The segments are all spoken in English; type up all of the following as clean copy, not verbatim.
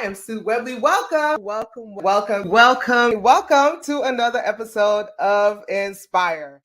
am Sue Webley. Welcome to another episode of Inspire.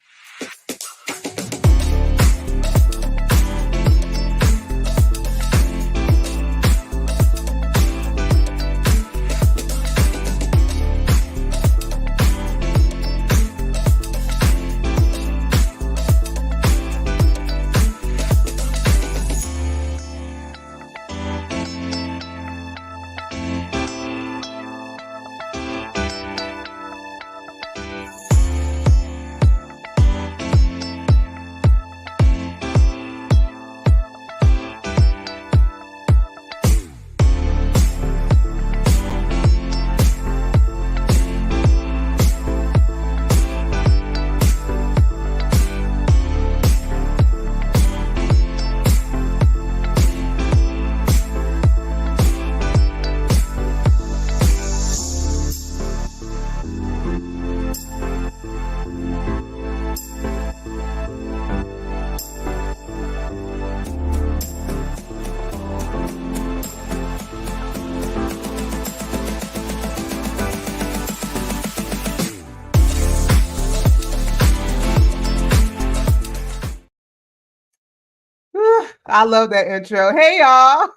I love that intro. Hey, y'all.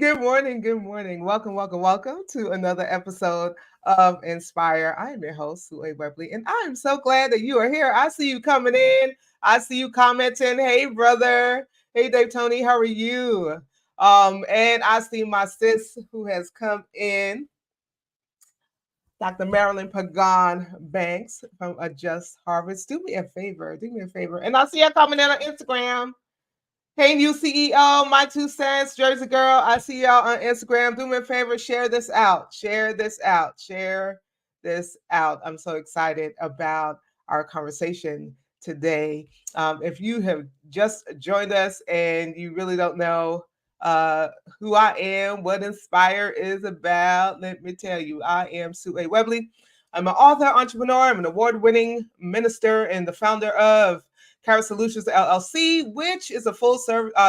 Good morning. Welcome to another episode of Inspire. I am your host, Sue Webley, and I am so glad that you are here. I see you coming in. I see you commenting. Hey, brother. Hey, Dave Tony. How are you? And I see my sis who has come in, Dr. Marilyn Pagan Banks from Adjust Harvest. Do me a favor. And I see you coming in on Instagram. Hey, new CEO, my 2 cents, Jersey girl. I see y'all on Instagram. Do me a favor, share this out. I'm so excited about our conversation today. If you have just joined us and you really don't know who I am, what Inspire is about, let me tell you, I am Sue A. Webley. I'm an author, entrepreneur. I'm an award-winning minister and the founder of Kairos Solutions LLC, which is a full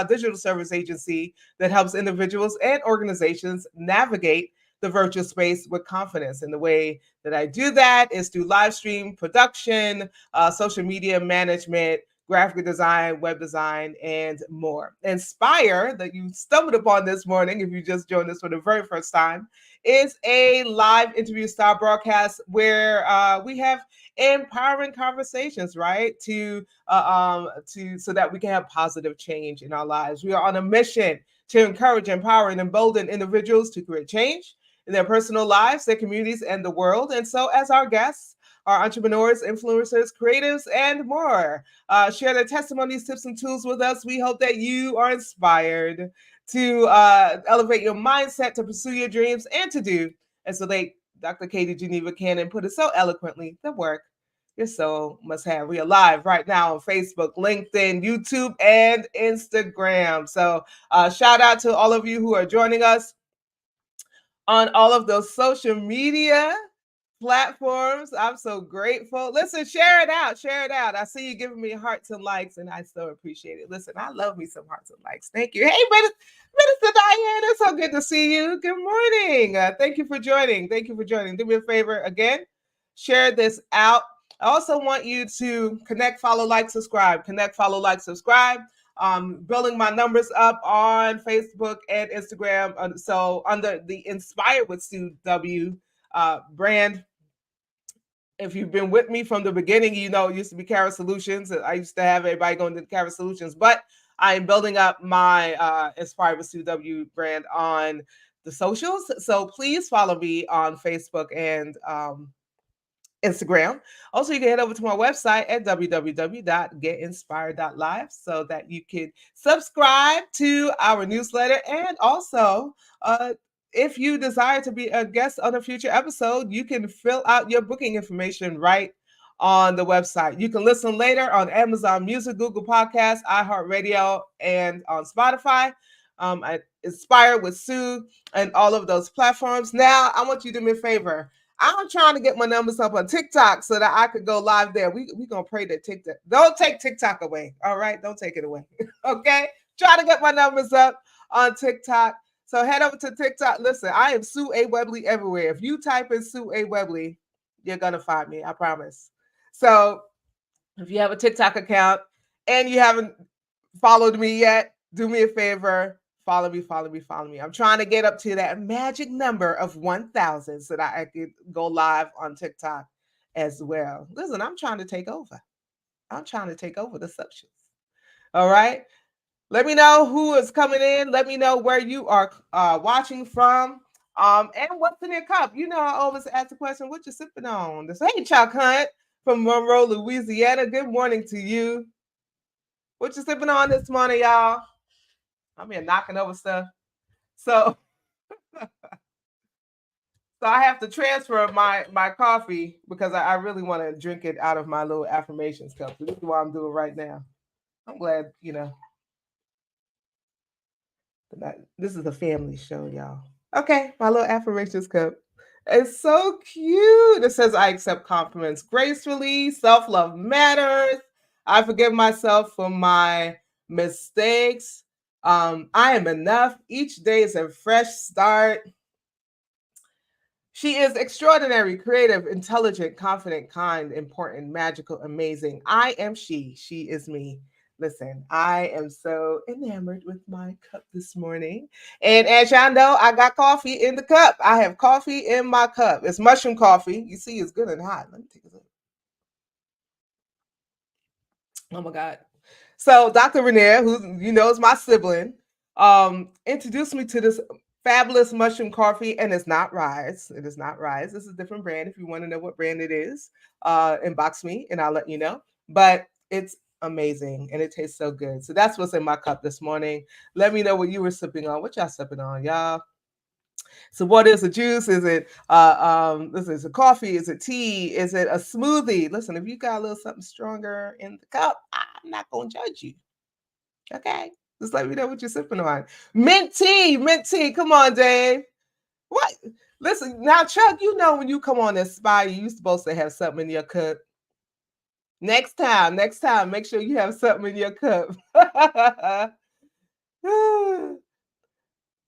digital service agency that helps individuals and organizations navigate the virtual space with confidence. And the way that I do that is through live stream production, social media management, graphic design, web design, and more. Inspire, that you stumbled upon this morning, if you just joined us for the very first time, is a live interview style broadcast where we have empowering conversations, right? So that we can have positive change in our lives. We are on a mission to encourage, empower, and embolden individuals to create change in their personal lives, their communities, and the world. And so as our guests are entrepreneurs, influencers, creatives, and more, share their testimonies, tips, and tools with us. We hope that you are inspired to elevate your mindset, to pursue your dreams, and to do, as the late Dr. Katie Geneva Cannon put it so eloquently, the work your soul must have. We are live right now on Facebook, LinkedIn, YouTube, and Instagram. So shout out to all of you who are joining us on all of those social media platforms. I'm so grateful. Listen, share it out. I see you giving me hearts and likes, and I so appreciate it. Listen, I love me some hearts and likes. Thank you. Hey, Minister Diane, it's so good to see you. Good morning. Thank you for joining. Do me a favor again. Share this out. I also want you to connect, follow, like, subscribe. Building my numbers up on Facebook and Instagram. So under the Inspire with Sue W brand. If you've been with me from the beginning, you know it used to be Kairos Solutions. I used to have everybody going to Kairos Solutions, but I am building up my Inspire with Sue W brand on the socials. So please follow me on Facebook and Instagram. Also, you can head over to my website at www.getinspired.live so that you can subscribe to our newsletter. And also, if you desire to be a guest on a future episode, you can fill out your booking information right on the website. You can listen later on Amazon Music, Google Podcasts, iHeartRadio, and on Spotify. I Inspire with Sue and all of those platforms. Now, I want you to do me a favor. I'm trying to get my numbers up on TikTok so that I could go live there. We're going to pray that TikTok, don't take TikTok away. All right. Don't take it away. Okay. Try to get my numbers up on TikTok So head over to TikTok. Listen, I am Sue A. Webley everywhere. If you type in Sue A. Webley, you're gonna find me. I promise. So if you have a TikTok account and you haven't followed me yet, do me a favor. Follow me, follow me, follow me. I'm trying to get up to that magic number of 1,000 so that I could go live on TikTok as well. Listen, I'm trying to take over. I'm trying to take over the substance. All right. Let me know who is coming in. Let me know where you are watching from. And what's in your cup. You know, I always ask the question, what you sipping on? This hey Chuck Hunt from Monroe, Louisiana. Good morning to you. What you sipping on this morning, y'all? I'm here knocking over stuff. So so I have to transfer my coffee because I really want to drink it out of my little affirmations cup. So this is what I'm doing right now. I'm glad, you know, that this is a family show, y'all. Okay, my little affirmations cup. It's so cute. It says, I accept compliments gracefully. Self love matters. I forgive myself for my mistakes. I am enough. Each day is a fresh start. She is extraordinary, creative, intelligent, confident, kind, important, magical, amazing. I am she. She is me. Listen, I am so enamored with my cup this morning. And as y'all know, I got coffee in the cup. I have coffee in my cup. It's mushroom coffee. You see, it's good and hot. Let me take a look. Oh my God. So Dr. Renier, who you know is my sibling, introduced me to this fabulous mushroom coffee, and it's not Rise. It is not Rise. This is a different brand. If you want to know what brand it is, inbox me and I'll let you know. But it's amazing and it tastes so good. So that's what's in my cup this morning. Let me know what you were sipping on. What y'all sipping on, y'all? So what is a juice? Is it this is a coffee? Is it tea? Is it a smoothie? Listen, if you got a little something stronger in the cup, I'm not gonna judge you. Okay. Just let me know what you're sipping on. Mint tea, mint tea. Come on, Dave. What? Listen, now, Chuck, you know when you come on Inspire, you're supposed to have something in your cup. Next time, make sure you have something in your cup.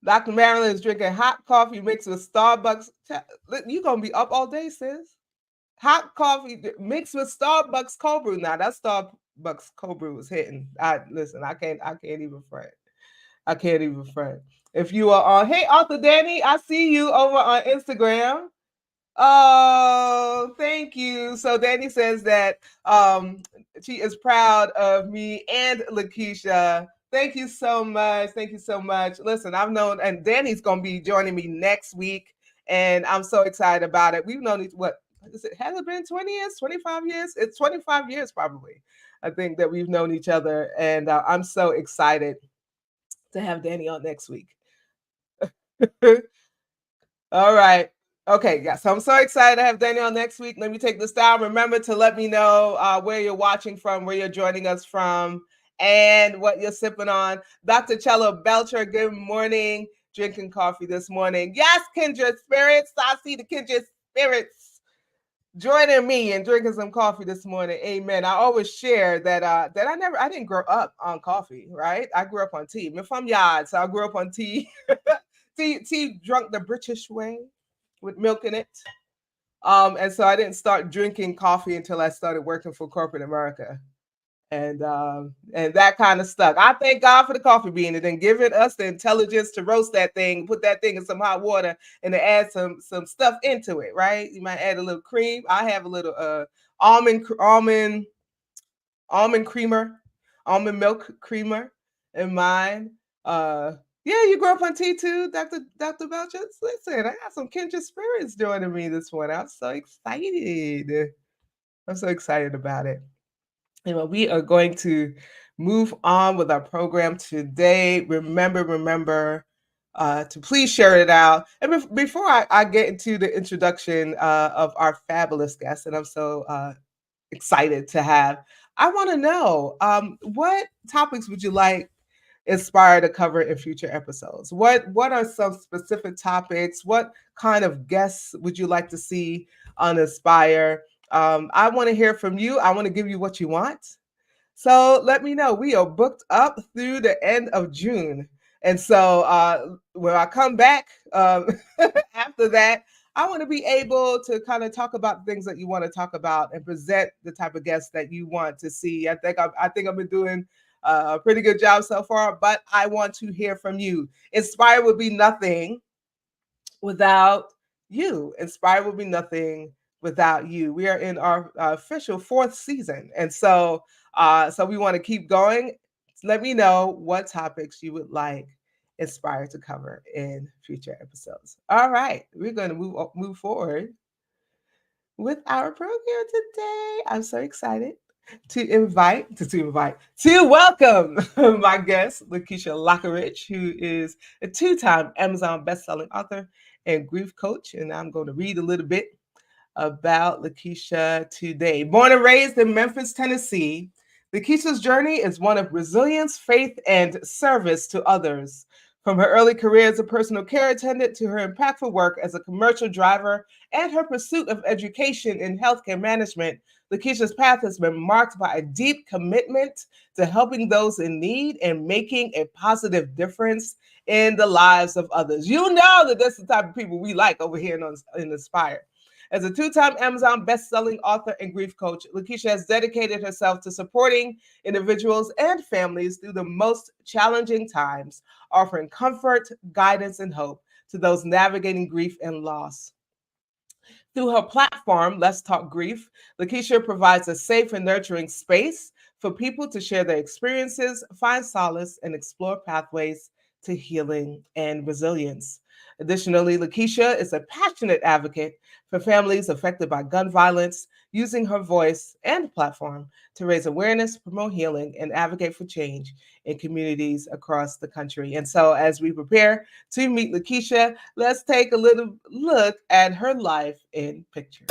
Dr. Marilyn is drinking hot coffee mixed with Starbucks. You're going to be up all day, sis. Hot coffee mixed with Starbucks cold brew. Now, that Starbucks cold brew is hitting. Listen, I can't even front. I can't even front. If you are on, hey, Arthur Danny, I see you over on Instagram. Oh, thank you. So Danny says that she is proud of me and Lakecia. Thank you so much. Thank you so much. Listen, I've known, and Danny's going to be joining me next week, and I'm so excited about it. We've known what is it? Has it been 20 years, 25 years? It's 25 years probably. I think that we've known each other, and I'm so excited to have Danny on next week. All right. Okay, yeah. So I'm so excited to have Danielle next week. Let me take this down. Remember to let me know where you're watching from, where you're joining us from, and what you're sipping on. Dr. Cello Belcher, good morning. Drinking coffee this morning. Yes, kindred spirits. I see the kindred spirits joining me and drinking some coffee this morning. Amen. I always share that I didn't grow up on coffee, right? I grew up on tea. I'm from Yard, so I grew up on tea. tea drunk the British way with milk in it. And so I didn't start drinking coffee until I started working for corporate America. And that kind of stuck. I thank God for the coffee bean and then giving us the intelligence to roast that thing, put that thing in some hot water, and to add some stuff into it, right? You might add a little cream. I have a little almond creamer, almond milk creamer in mine. Yeah, you grew up on tea too, Dr. Belcher. Listen, I got some kindred spirits joining me this morning. I'm so excited. I'm so excited about it. And we are going to move on with our program today. Remember to please share it out. And before I get into the introduction of our fabulous guest, and I'm so excited to have, I want to know what topics would you like Inspire to cover in future episodes? What are some specific topics? What kind of guests would you like to see on Inspire? I want to hear from you. I want to give you what you want. So let me know. We are booked up through the end of June. And so when I come back after that, I want to be able to kind of talk about things that you want to talk about and present the type of guests that you want to see. I think I've been doing a pretty good job so far, but I want to hear from you. Inspire would be nothing without you. Inspire will be nothing without you. We are in our official fourth season, and so we want to keep going. Let me know what topics you would like Inspire to cover in future episodes. All right, we're going to move forward with our program today. I'm so excited to welcome my guest, Lakecia Lockeridge, who is a two-time Amazon best-selling author and grief coach. And I'm going to read a little bit about Lakecia today. Born and raised in Memphis, Tennessee, Lakecia's journey is one of resilience, faith, and service to others. From her early career as a personal care attendant to her impactful work as a commercial driver and her pursuit of education in healthcare management, Lakecia's path has been marked by a deep commitment to helping those in need and making a positive difference in the lives of others. You know that that's the type of people we like over here in Inspire. As a two-time Amazon best-selling author and grief coach, Lakecia has dedicated herself to supporting individuals and families through the most challenging times, offering comfort, guidance, and hope to those navigating grief and loss. Through her platform, Let's Talk Grief, Lakecia provides a safe and nurturing space for people to share their experiences, find solace, and explore pathways to healing and resilience. Additionally, Lakecia is a passionate advocate for families affected by gun violence, using her voice and platform to raise awareness, promote healing, and advocate for change in communities across the country. And so, as we prepare to meet Lakecia, let's take a little look at her life in pictures.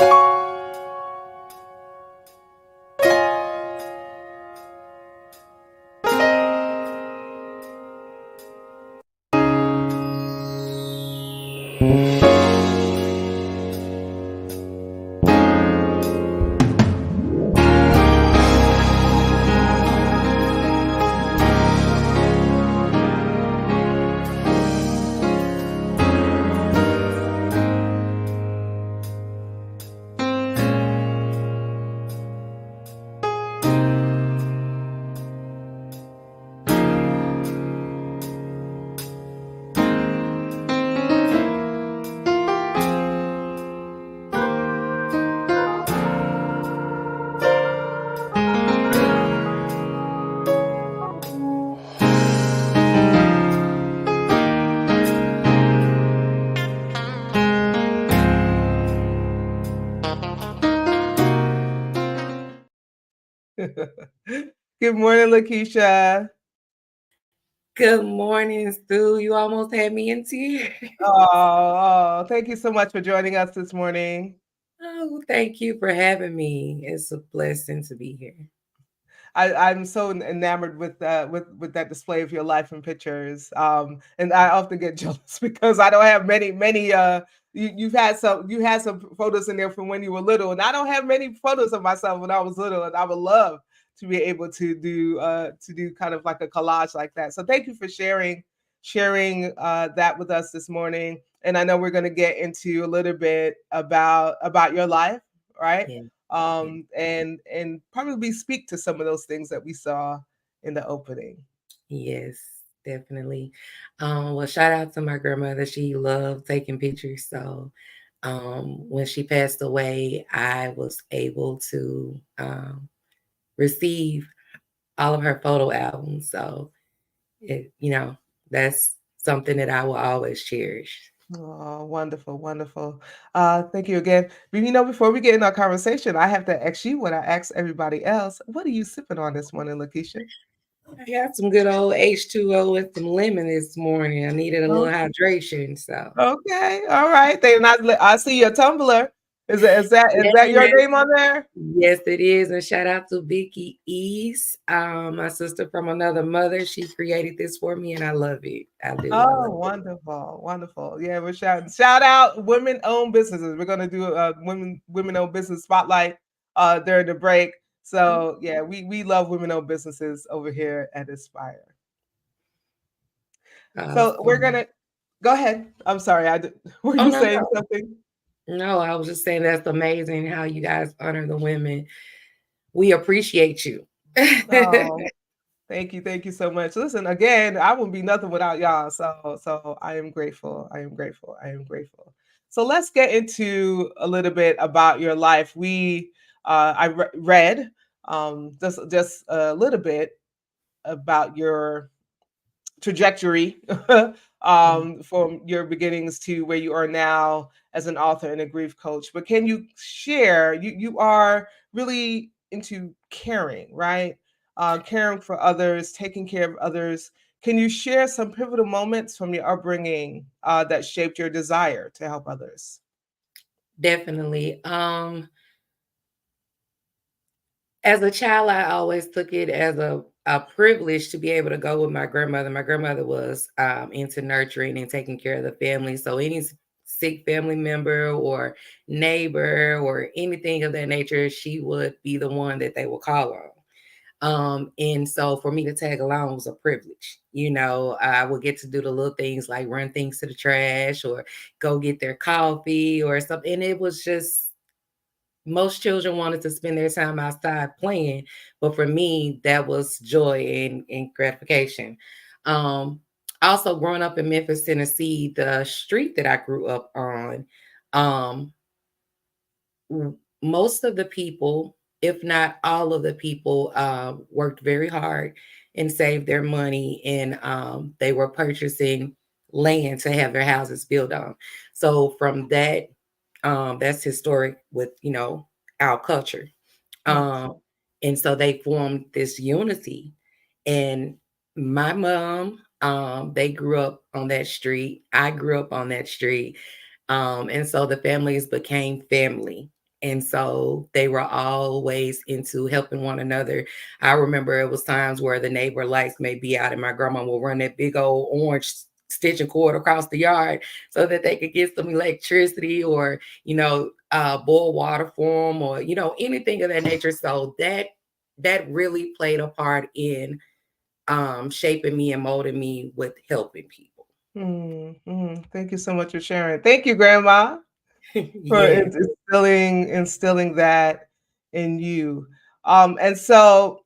Good morning, Lakecia. Good morning, Stu. You almost had me in tears. Thank you so much for joining us this morning. Oh, thank you for having me. It's a blessing to be here. I'm so enamored with that display of your life and pictures. And I often get jealous because I don't have many. You had some photos in there from when you were little, and I don't have many photos of myself when I was little. And I would love to be able to do kind of like a collage like that. So thank you for sharing that with us this morning. And I know we're going to get into a little bit about your life, right? Yeah, yeah, And probably speak to some of those things that we saw in the opening. yes, definitely. Well, shout out to my grandmother. She loved taking pictures. So, when she passed away, I was able to receive all of her photo albums. So, that's something that I will always cherish. Oh, wonderful, wonderful. Thank you again. But before we get in our conversation, I have to ask you what I ask everybody else. What are you sipping on this morning, Lakecia? I got some good old H2O with some lemon this morning. I needed a little Oh, hydration, so okay, all right. Then I see your Tumblr. Is that your yes, name on there? yes, it is. And shout out to Vicky East, my sister from another mother. She created this for me, and I love it. I do. I Oh, love it. wonderful, wonderful. Yeah, we're shout out women-owned businesses. We're gonna do a women-owned business spotlight during the break. So yeah, we love women-owned businesses over here at Aspire. So we're Awesome. gonna go ahead. I'm sorry. Were Oh, you no, saying no. something? No, I was just saying that's amazing how you guys honor the women. We appreciate you. Oh, thank you so much. Listen, again, I wouldn't be nothing without y'all. So I am grateful. I am grateful. I am grateful. So let's get into a little bit about your life. Read just a little bit about your trajectory Mm. from your beginnings to where you are now as an author and a grief coach. But can you share? You are really into caring, right? Caring for others, taking care of others. Can you share some pivotal moments from your upbringing that shaped your desire to help others? Definitely. As a child, I always took it as a privilege to be able to go with my grandmother. My grandmother was into nurturing and taking care of the family. So any sick family member or neighbor or anything of that nature, she would be the one that they would call on. And so for me to tag along was a privilege. You know, I would get to do the little things like run things to the trash or go get their coffee or something. And it was just most children wanted to spend their time outside playing, but for me, that was joy and gratification. Um, Also, growing up in Memphis, Tennessee, the street that I grew up on, um, most of the people, if not all of the people, worked very hard and saved their money, and they were purchasing land to have their houses built on. So from that, that's historic with our culture. Yes. Um, and so they formed this unity. And my mom, they grew up on that street. I grew up on that street. And so the families became family. And so they were always into helping one another. I remember it was times where the neighbor lights may be out and my grandma will run that big old orange stitching cord across the yard so that they could get some electricity or, boil water for them or, anything of that nature. So that really played a part in shaping me and molding me with helping people. Thank you so much for sharing. Thank you, Grandma, for Yes. instilling that in you. And so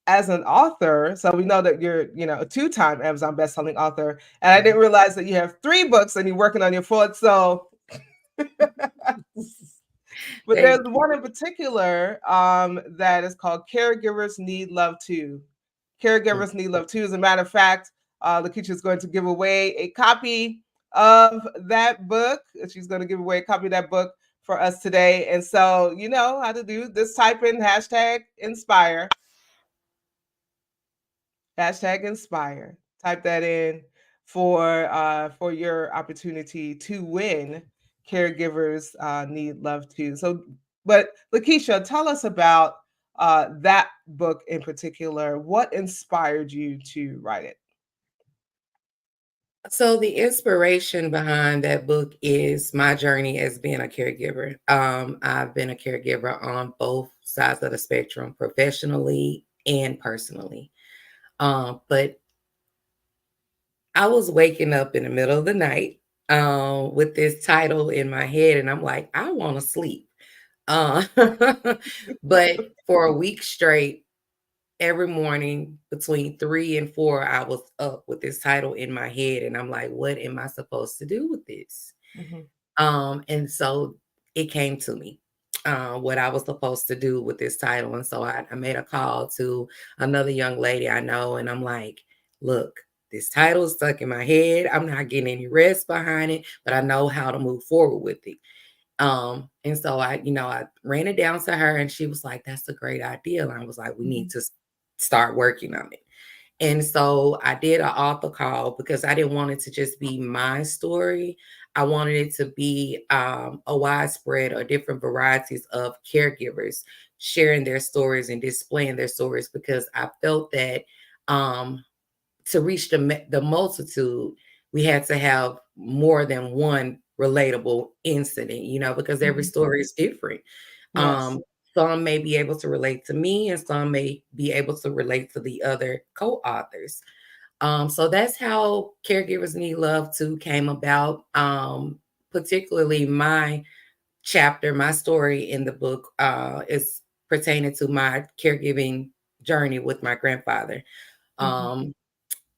as an author, so we know that you're, a two-time Amazon bestselling author, and I didn't realize that you have three books and you're working on your fourth. So, but there's Thank you. one in particular that is called "Caregivers Need Love Too." Caregivers Need Love Too. As a matter of fact, Lakecia is going to give away a copy of that book. She's going to give away a copy of that book for us today. And so, you know how to do this. Type in hashtag inspire. Hashtag inspire. Type that in for your opportunity to win. Caregivers need love too. So, but Lakecia, tell us about that book in particular. What inspired you to write it? So the inspiration behind that book is my journey as being a caregiver. I've been a caregiver on both sides of the spectrum, professionally and personally. But I was waking up in the middle of the night with this title in my head, and I'm like, I want to sleep. Uh, but for a week straight, every morning between 3 and 4, I was up with this title in my head, and I'm like, what am I supposed to do with this? Mhm, And so it came to me, what I was supposed to do with this title. And so I made a call to another young lady I know, and I'm like, look, this title is stuck in my head. I'm not getting any rest behind it, but I know how to move forward with it. And so I ran it down to her and she was like, that's a great idea. And I was like, we need mhm, to start working on it. And so I did an author call because I didn't want it to just be my story. I wanted it to be a widespread or different varieties of caregivers sharing their stories and displaying their stories because I felt that um, to reach the multitude, we had to have more than one relatable incident, because every mhm. story is different. Yes. Some may be able to relate to me, and some may be able to relate to the other co-authors. So that's how Caregivers Need Love Too came about. Particularly my chapter, my story in the book is pertaining to my caregiving journey with my grandfather. Mhm. Um,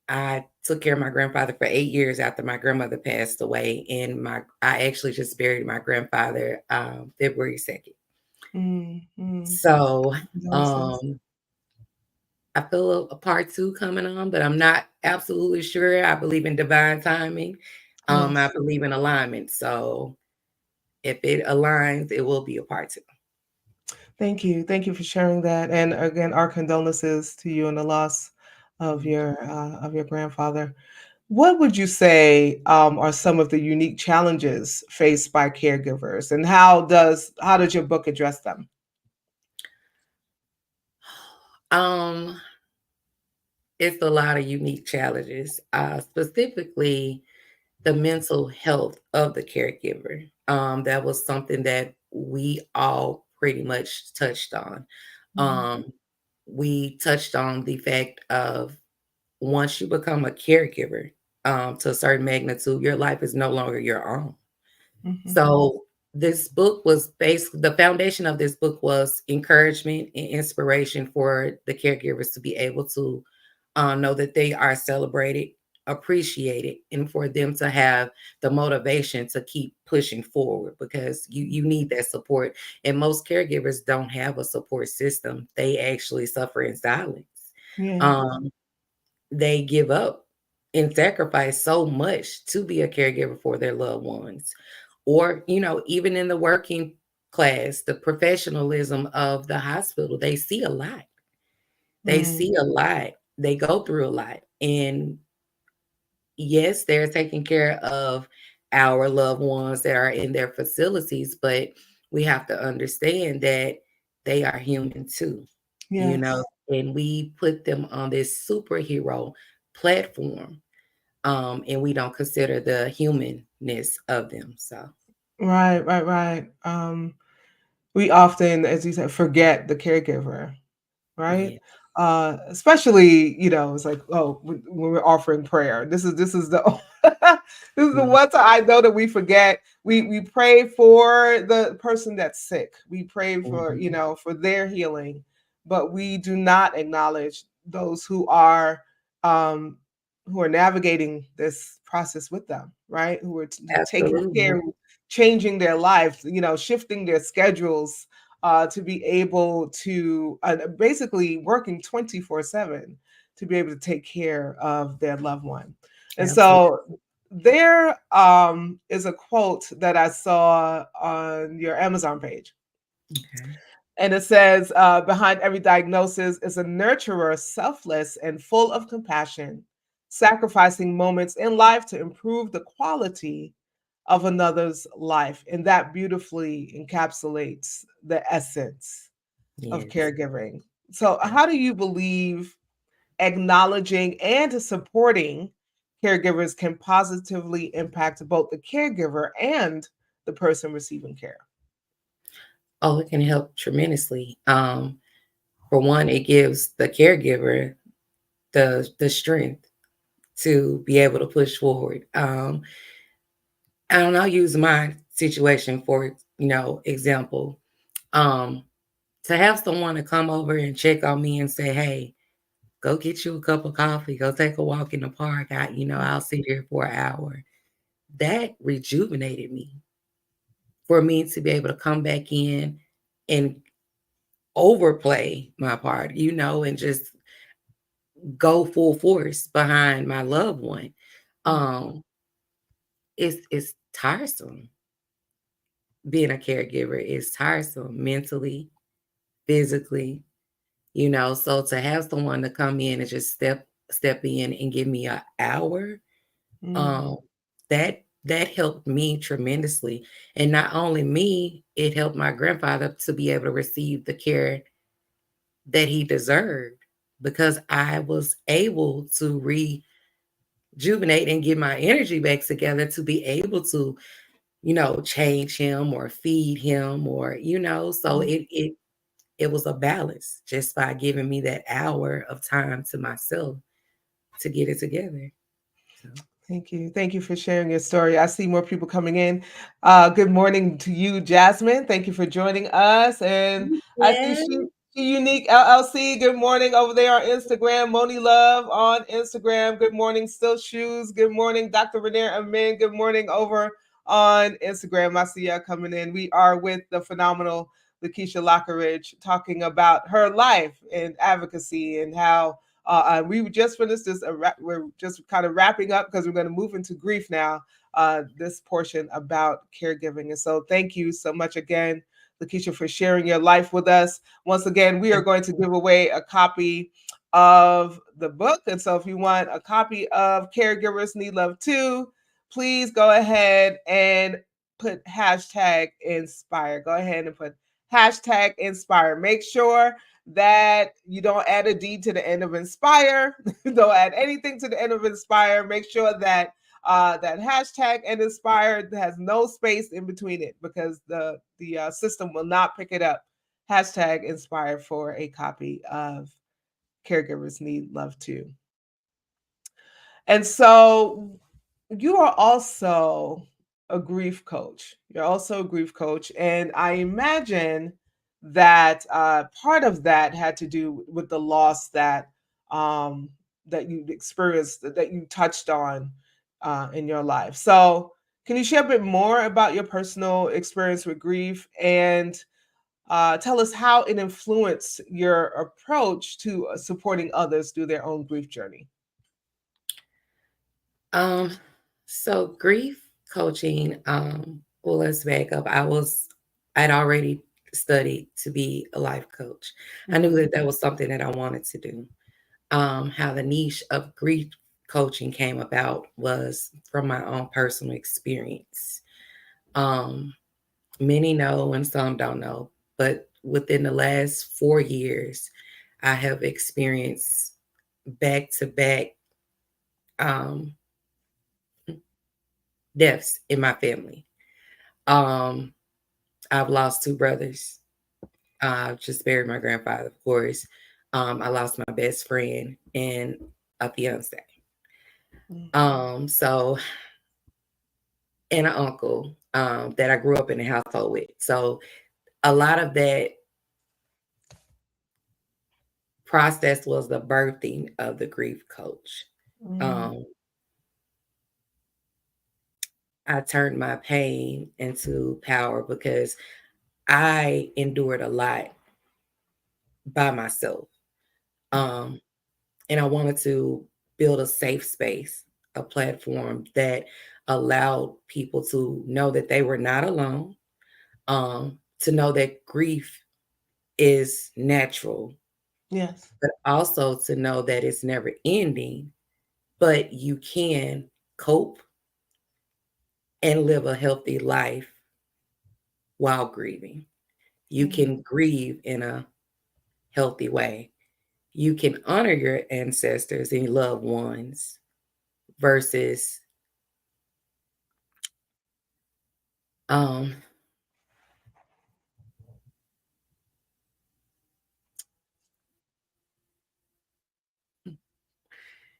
I took care of my grandfather for 8 years after my grandmother passed away, and I actually just buried my grandfather February 2nd. Mm, mm. So Condolences. um, I feel a part two coming on, but I'm not absolutely sure. I believe in divine timing. I Yes. believe in alignment. So if it aligns, it will be a part two. Thank you. Thank you for sharing that. And again, our condolences to you and the loss of your grandfather. What would you say are some of the unique challenges faced by caregivers, and how does your book address them? Um, it's a lot of unique challenges, specifically the mental health of the caregiver. That was something that we all pretty much touched on. Mhm, Um, we touched on the fact of once you become a caregiver to a certain magnitude, your life is no longer your own. mhm, So this book was basically the foundation of this book was encouragement and inspiration for the caregivers to be able to know that they are celebrated, appreciated, and for them to have the motivation to keep pushing forward because you need that support. And most caregivers don't have a support system; they actually suffer in silence. yeah. Um, they give up and sacrifice so much to be a caregiver for their loved ones. Or, even in the working class, the professionalism of the hospital, they see a lot. They Mm, see a lot. They go through a lot. And yes, they're taking care of our loved ones that are in their facilities, but we have to understand that they are human too, you know, yes. and we put them on this superhero platform, and we don't consider the humanness of them. So, Right, right, right. We often, as you said, forget the caregiver, right? yeah, Especially, it's like, oh, when we're offering prayer, this is the this is the yeah, one time I know that we forget. We pray for the person that's sick. We pray for mhm, for their healing, but we do not acknowledge those um, who are navigating this process with them, right? Who are taking absolutely, care, changing their lives, shifting their schedules to be able to basically working 24/7 to be able to take care of their loved one. And absolutely. so there is a quote that I saw on your Amazon page. Okay. And it says, behind every diagnosis is a nurturer, selfless and full of compassion, sacrificing moments in life to improve the quality of another's life. And that beautifully encapsulates the essence of Yes. caregiving. So, how do you believe acknowledging and supporting caregivers can positively impact both the caregiver and the person receiving care? Oh, it can help tremendously. For one, it gives the caregiver the strength to be able to push forward. And I'll use my situation for example. Um, to have someone to come over and check on me and say, "Hey, go get you a cup of coffee, go take a walk in the park. I'll sit here for an hour." That rejuvenated me for me to be able to come back in and overplay my part, and just go full force behind my loved one. Mm, Um, it's tiresome. Being a caregiver is tiresome mentally, physically, so to have someone to come in and just step in and give me an hour, mm, um, that helped me tremendously. And not only me, it helped my grandfather to be able to receive the care that he deserved because I was able to rejuvenate and get my energy back together to be able to, change him or feed him or, so mm. it was a balance just by giving me that hour of time to myself to get it together. So Thank you. Thank you for sharing your story. I see more people coming in. Good morning to you, Jasmine. Thank you for joining us. And I see yeah. she Unique LLC. Good morning over there on Instagram. Moni Love on Instagram. Good morning, Still Shoes. Good morning, Dr. Rainier Amin. Good morning over on Instagram. I see y'all coming in. We are with the phenomenal Lakecia Lockeridge talking about her life and advocacy and how we just finished this. We're just kind of wrapping up because we're going to move into grief now. This portion about caregiving, and so thank you so much again, Lakecia, for sharing your life with us. Once again, we are going to give away a copy of the book, and so if you want a copy of "Caregivers Need Love Too," please go ahead and put hashtag inspire. Go ahead and put hashtag inspire. Make sure that you don't add a D to the end of inspire. Don't add anything to the end of inspire. Make sure that that hashtag and inspire has no space in between it because the system will not pick it up. Hashtag inspire for a copy of Caregivers Need Love Too. And so you are also a grief coach. You're also a grief coach. And I imagine that part of that had to do with the loss um, that you experienced, that you touched on in your life. So, can you share a bit more about your personal experience with grief and tell us how it influenced your approach to supporting others through their own grief journey? Um, so grief coaching, well, let's back up. I'd already studied to be a life coach. I knew Mhm. that that was something that I wanted to do. How the niche of grief coaching came about was from my own personal experience. Um, Many know and some don't know, but within the last 4 years, I have experienced back to back um deaths in my family. Um, I've lost two brothers. I've just buried my grandfather, of course. I lost my best friend and a fiance. Mm. So and an uncle that I grew up in the household with. So a lot of that process was the birthing of the grief coach. Mm. Um, I turned my pain into power because I endured a lot by myself. Um, and I wanted to build a safe space, a platform that allowed people to know that they were not alone, to know that grief is natural, Yes. but also to know that it's never ending, but you can cope and live a healthy life while grieving. You Mm. can grieve in a healthy way. You can honor your ancestors and your loved ones versus um,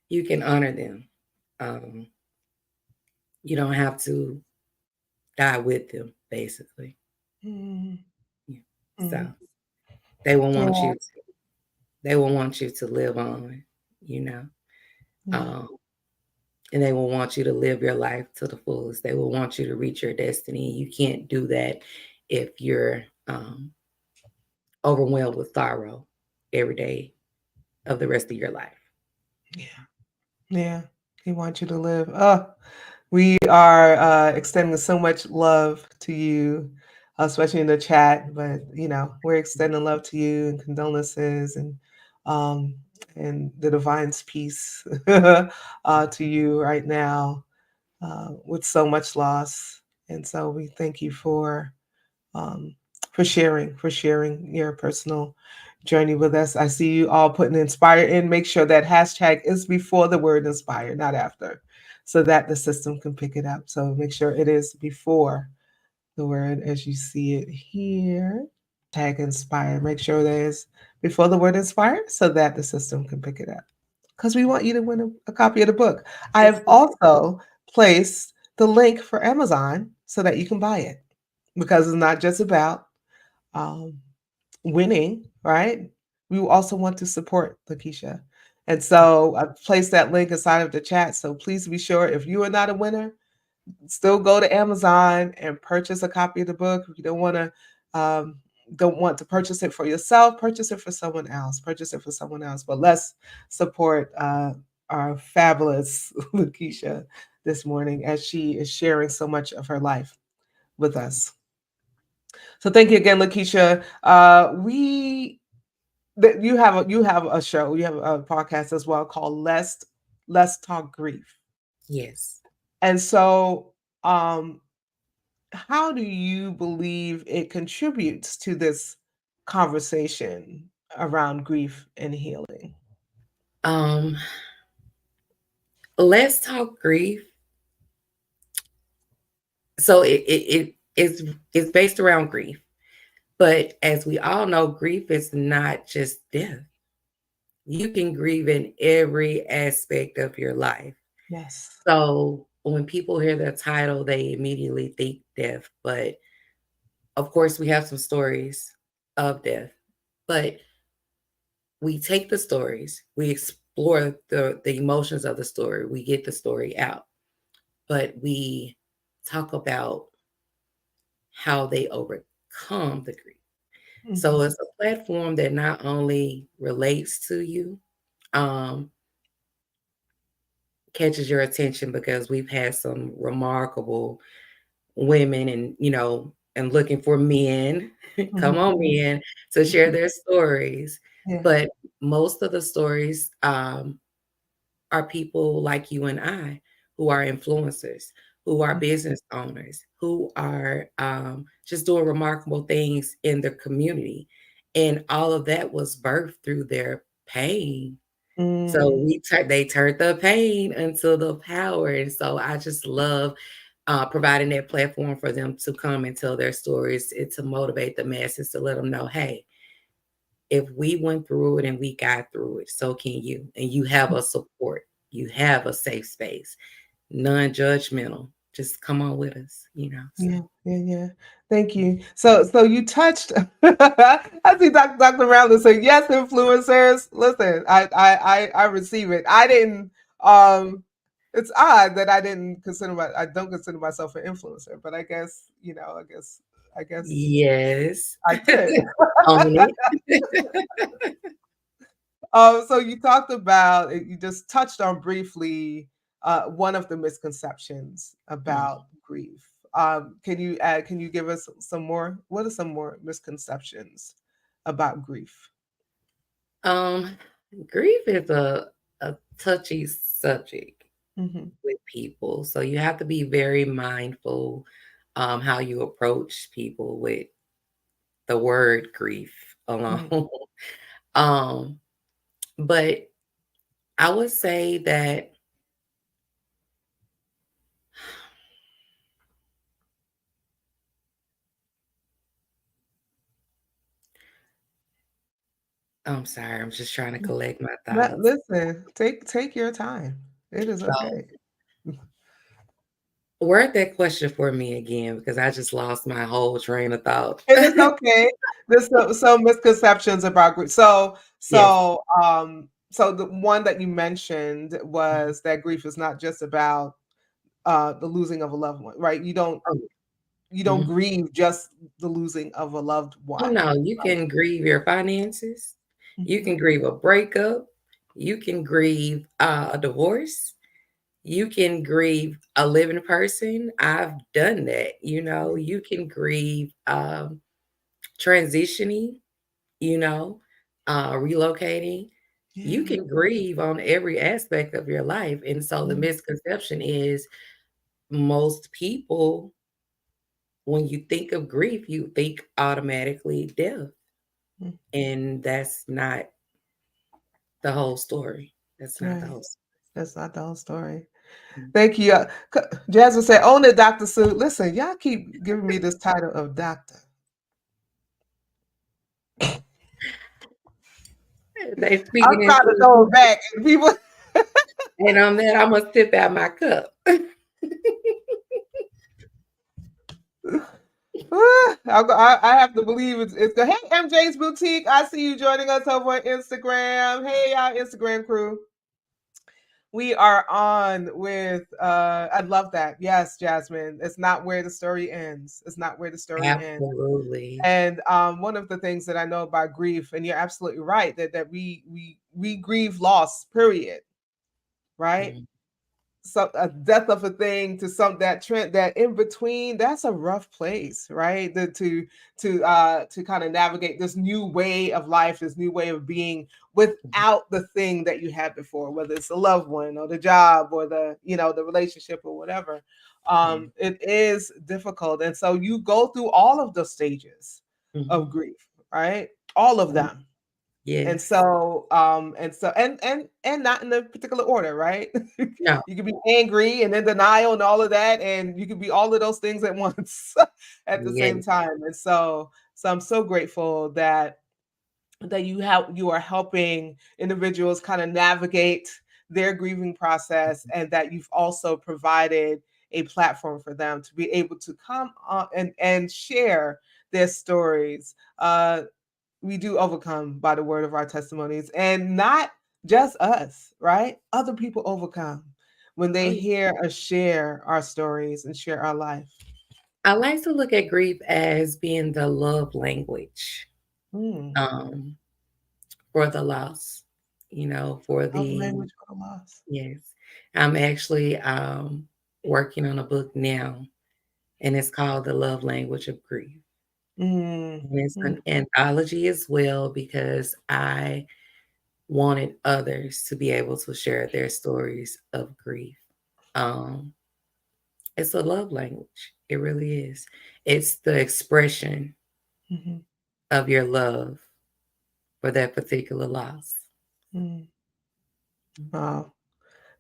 you can honor them. Um, you don't have to die with them, basically. Mm. Yeah. So Mm. they will want Yeah. you to, they will want you to live on, you know. Yeah. Um, and they will want you to live your life to the fullest. They will want you to reach your destiny. You can't do that if you're overwhelmed with sorrow every day of the rest of your life. Yeah. Yeah. He wants you to live. Oh, we are extending so much love to you, especially in the chat. But we're extending love to you and condolences um, and the divine's peace to you right now with so much loss. And so we thank you um, for sharing your personal journey with us. I see you all putting inspire in. Make sure that hashtag is before the word inspire, not after, so that the system can pick it up. So make sure it is before the word as you see it here. Tag inspire. Make sure that is before the word inspire so that the system can pick it up. because we want you to win a copy of the book. I have Absolutely. also placed the link for Amazon so that you can buy it because it's not just about um, winning, right? We also want to support Lakecia. And so I've placed that link inside of the chat. So please be sure if you are not a winner, still go to Amazon and purchase a copy of the book. If you um, don't want to purchase it for yourself, purchase it for someone else. Purchase it for someone else. But let's support our fabulous Lakecia this morning as she is sharing so much of her life with us. So thank you again, Lakecia. We you have a show, you have a podcast as well called Let's Talk Grief. Yes. And so um how do you believe it contributes to this conversation around grief and healing? Um, let's talk grief. So it's based around grief. But as we all know, grief is not just death. You can grieve in every aspect of your life. Yes. So when people hear the title, they immediately think death. But of course, we have some stories of death. But we take the stories, we explore the emotions of the story, we get the story out, but we talk about how they overcome the grief. So Mhm. it's a platform that not only relates to you, um, catches your attention because we've had some remarkable women and and looking for men, come Mhm. on men, to share Mhm. their stories. Yeah. But most of the stories are people like you and I who are influencers, who are Mm. business owners, who are just doing remarkable things in their community. And all of that was birthed through their pain. So Mm. they turned the pain into the power. And so I just love providing that platform for them to come and tell their stories and to motivate the masses to let them know, hey, if we went through it and we got through it, so can you. And you have a support, you have a safe space, non-judgmental. Just come on with us, So Yeah, yeah, yeah. Thank you. So you touched. I see Dr. Rowland say yes, influencers. Listen, I receive it. I didn't. Um, it's odd that I don't consider myself an influencer, but I guess I guess yes, I could. own it. So you talked about you just touched on briefly one of the misconceptions Mm. about grief. Can you give us some more? What are some more misconceptions about grief? um Grief is a touchy subject Hmm. with people. So you have to be very mindful how you approach people with the word grief alone. Hmm. um, but I would say that I'm sorry, I'm just trying to collect my thoughts. Listen, take your time. It is So okay. word that question for me again because I just lost my whole train of thought. It is okay. There's some misconceptions about grief. Yes. So the one that you mentioned was that grief is not just about the losing of a loved one, right? Oh, You don't mhm. grieve just the losing of a loved Oh, one, no, you right? can grieve your finances. You Mhm. can grieve a breakup. You can grieve a divorce. You can grieve a living person. I've done that. You can grieve transitioning, you know, relocating. You Yeah, can grieve on every aspect of your life. And so the yeah, misconception is most people, when you think of grief, you think automatically death. mm, And that's not the whole story. That's not the right. whole That's not the whole story. story. Thank you. Jasmine said, "Own it, Dr. Sue." Listen, y'all keep giving me this title of doctor. They I'm speaking trying to into throw it back, and people. And on that, I'm gonna sip out my cup. I have to believe it's good. Hey, MJ's Boutique. I see you joining us over on Instagram. Hey, y'all, Instagram crew. We are on with I love that. Yes, Jasmine. It's not where the story ends. It's not where the story ends. Absolutely. And one of the things that I know about grief, and you're absolutely right, that we grieve loss, period. Right? Mm, So a death of a thing to some that trend that in between, that's a rough place, right? To kind of navigate this new way of life, this new way of being mhm, without the thing that you had before, whether it's a loved one or the job or the relationship or whatever. mm, It is difficult, and so you go through all of the stages of mhm, grief, right? All of mm. them. And Yes. so and not in a particular order, right? No. You can be angry and in denial and all of that, and you can be all of those things at once at the Yes. same time. And so I'm so grateful that you are helping individuals kind of navigate their grieving process, and that you've also provided a platform for them to be able to come on and share their stories. We do overcome by the word of our testimonies, and not just us, right? Other people overcome when Oh, they yeah. hear us share our stories and share our life. I like to look at grief as being the love language, Mm. um, for the loss, for Love the language for the lost. yes. I'm actually working on a book now, and it's called The Love Language of Grief. Mm. And it's Mm. an anthology as well because I wanted others to be able to share their stories of grief. Um, it's a love language. It really is. It's the expression Mhm. of your love for that particular loss. Mm. Wow.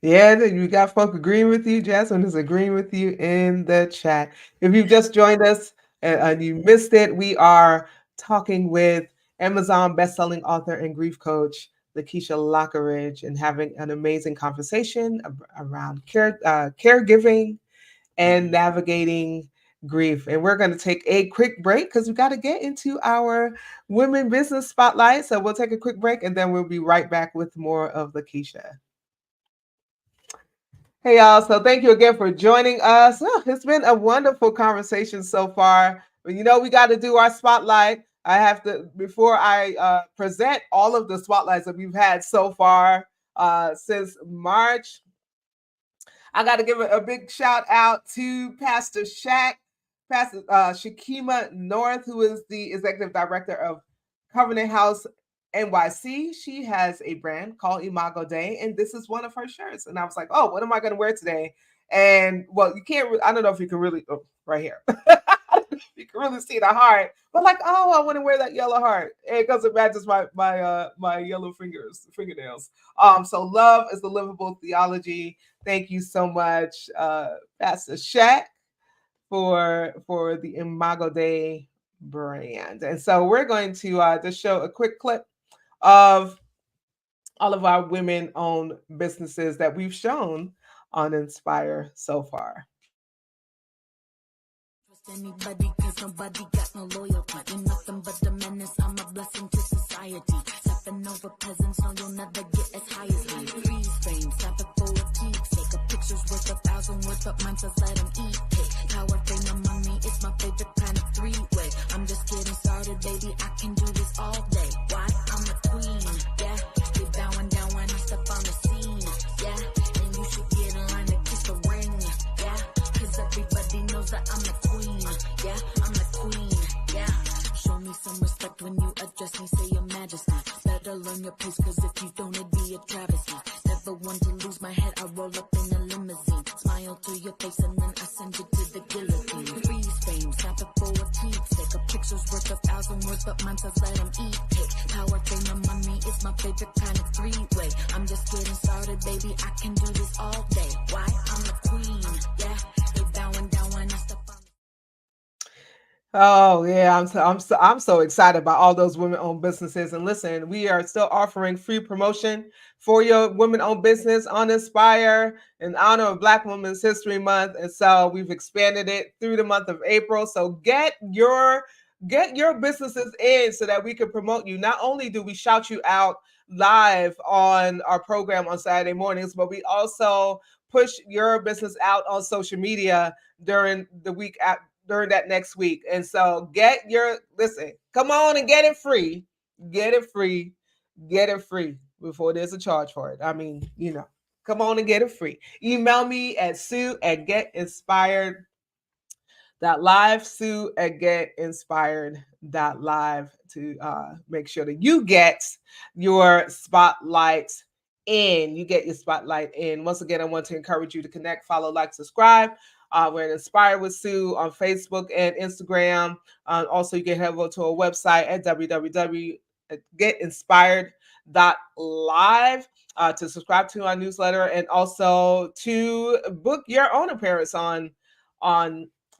Yeah, you got folk agreeing with you. Jasmine is agreeing with you in the chat. If you've just joined us and you missed it, we are talking with Amazon bestselling author and grief coach Lakecia Lockeridge, and having an amazing conversation around caregiving and Mhm. navigating grief. And we're going to take a quick break because we got to get into our women business spotlight. So we'll take a quick break and then we'll be right back with more of Lakecia. Hey, y'all. So thank you again for joining us. Oh, it's been a wonderful conversation so far. But we got to do our spotlight. I have to, before I present all of the spotlights that we've had so far since March, I got to give a big shout out to Pastor Shaq, Pastor Shakima North, who is the executive director of Covenant House NYC. She has a brand called Imago Day, and this is one of her shirts. And I was like, oh, what am I going to wear today? And well, you can't. I don't know if you can really. Oh, right here. You can really see the heart, but like, oh, I want to wear that yellow heart because it matches my yellow fingernails. So love is the livable theology. Thank you so much, Pastor Shaq, for the Imago Day brand. And so we're going to just show a quick clip of all of our women-owned businesses that we've shown on Inspire so far. Anybody, cause nobody got no loyalty. You're nothing but a menace, I'm a blessing to society. Stepping over peasants, no, you'll never get as high as me. Freeze frame, snap it full of keepsake. A picture's worth 1,000 words, but mine says let them eat cake. Power, fame, and money, it's my favorite kind of three-way. I'm just getting started, baby, I can do this all day. Why? I'm a queen, yeah. You're bowing down when I step on the scene, yeah. And you should get in line to kiss the ring, yeah. Cause everybody knows that I'm the queen. Yeah, I'm the queen, yeah. Show me some respect when you address me, say your majesty. Better learn your place, cause if you don't, it'd be a travesty. Never want to lose my head, I roll up in a limousine. Smile to your face and then I send you to the guillotine. Freeze frame, snap it for a keepsake. A picture's worth 1,000 words, but mine says let them eat cake. Power, fame, and money is my favorite kind of three-way. I'm just getting started, baby, I can do this all day. Why? I'm the queen, yeah. They bowing down when I step on. Oh yeah, I'm so excited about all those women-owned businesses. And listen, we are still offering free promotion for your women-owned business on Inspire in honor of Black Women's History Month. And so we've expanded it through the month of April. So get your businesses in so that we can promote you. Not only do we shout you out live on our program on Saturday mornings, but we also push your business out on social media during the week during that next week. And so listen, come on and get it free. Get it free. Get it free before there's a charge for it. I mean, come on and get it free. Email me at sue@getinspired live, sue@getinspired.live to make sure that you get your spotlight in. You get your spotlight in. Once again, I want to encourage you to connect, follow, like, subscribe. We're at Inspired with Sue on Facebook and Instagram. Also, you can head over to our website at www.getinspired.live to subscribe to our newsletter and also to book your own appearance on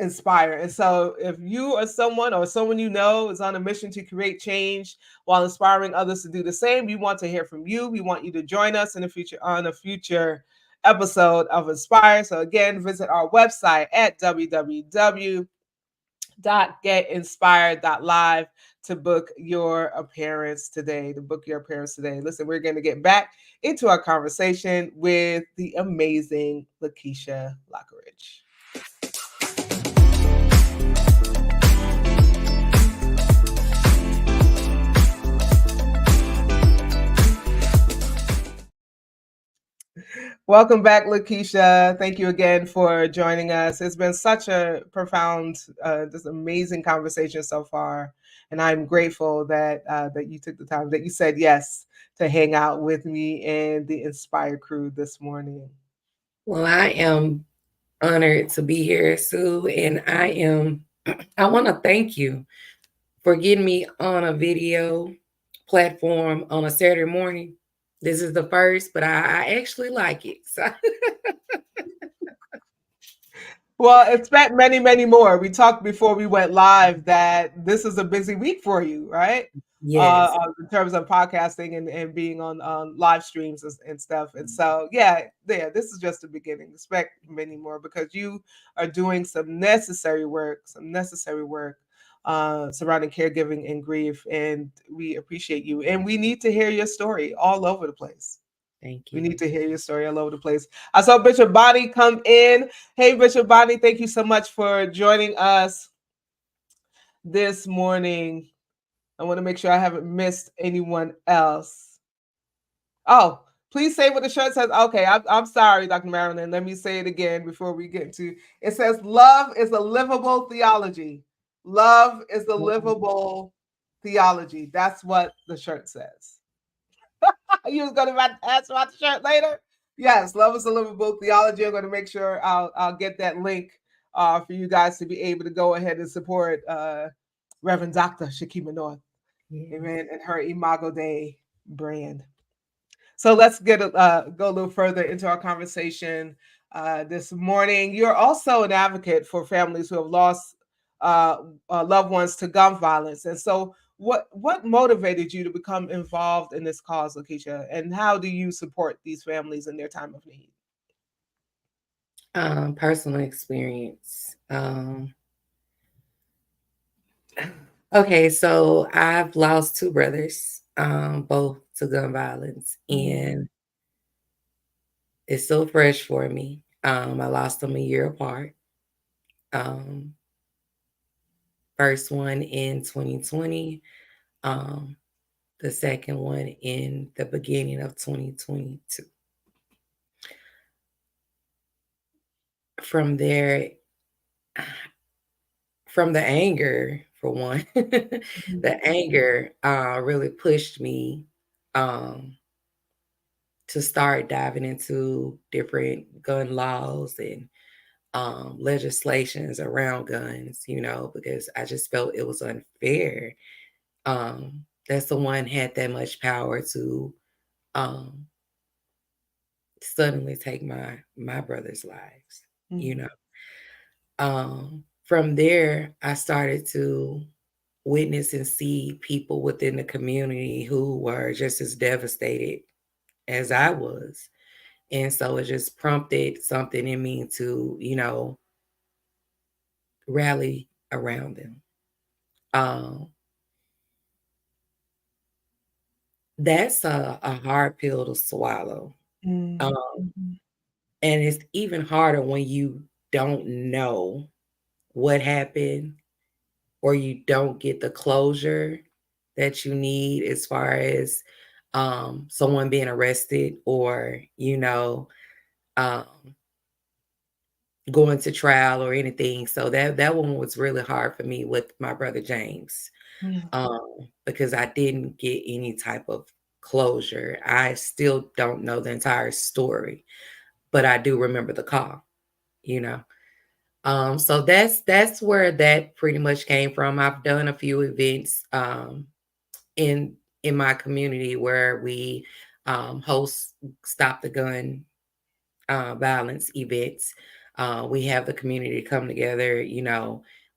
Inspire. And so if you are someone or someone you know is on a mission to create change while inspiring others to do the same, we want to hear from you. We want you to join us in the future on a future episode of Inspire. So again, visit our website at www.getinspired.live to book your appearance today. Listen, we're going to get back into our conversation with the amazing Lakecia Lockeridge. Welcome back, Lakecia. Thank you again for joining us. It's been such a profound, just amazing conversation so far, and I'm grateful that you took the time, that you said yes to hang out with me and the Inspire crew this morning. Well, I am honored to be here, Sue, and I want to thank you for getting me on a video platform on a Saturday morning. This is the first, but I actually like it. So. Well, expect many, many more. We talked before we went live that this is a busy week for you, right? Yes. In terms of podcasting and being on live streams and stuff. And so, this is just the beginning. Expect many more because you are doing some necessary work, surrounding caregiving and grief. And we appreciate you. And we need to hear your story all over the place. Thank We you. need to hear your story all over the place. I saw Bishop Bonnie come in. Hey, Bishop Bonnie, thank you so much for joining us this morning. I want to make sure I haven't missed anyone else. Oh, please say what the shirt says. Okay, I'm sorry, Dr. Marilyn. Let me say it again before we get to it. Says, love is a livable theology. Love is a livable theology. That's what the shirt says. You was going to ask about the shirt later? Yes, love is a livable theology. I'm going to make sure I'll get that link for you guys to be able to go ahead and support Reverend Dr. Shakima North, amen, and her Imago Dei brand. So let's go a little further into our conversation this morning. You're also an advocate for families who have lost loved ones to gun violence, and so what motivated you to become involved in this cause, Lakecia, and how do you support these families in their time of need? Personal experience. Okay, so I've lost two brothers, both to gun violence, and it's so fresh for me. I lost them a year apart. Um, First one in 2020, the second one in the beginning of 2022. From there, from the anger, for one, the anger really pushed me um, to start diving into different gun laws and legislations around guns, because I just felt it was unfair that someone had that much power to um, suddenly take my brother's lives, Mm-hmm. you know. from there, I started to witness and see people within the community who were just as devastated as I was. And so it just prompted something in me to, rally around them. Um, that's a hard pill to swallow. Mm, Um, mhm, and it's even harder when you don't know what happened or you don't get the closure that you need as far as someone being arrested or, um, going to trial or anything. So that one was really hard for me with my brother James, yeah. um, because I didn't get any type of closure. I still don't know the entire story, but I do remember the call, you know. So that's where that pretty much came from. I've done a few events in in my community where we host stop the gun violence events. We have the community come together.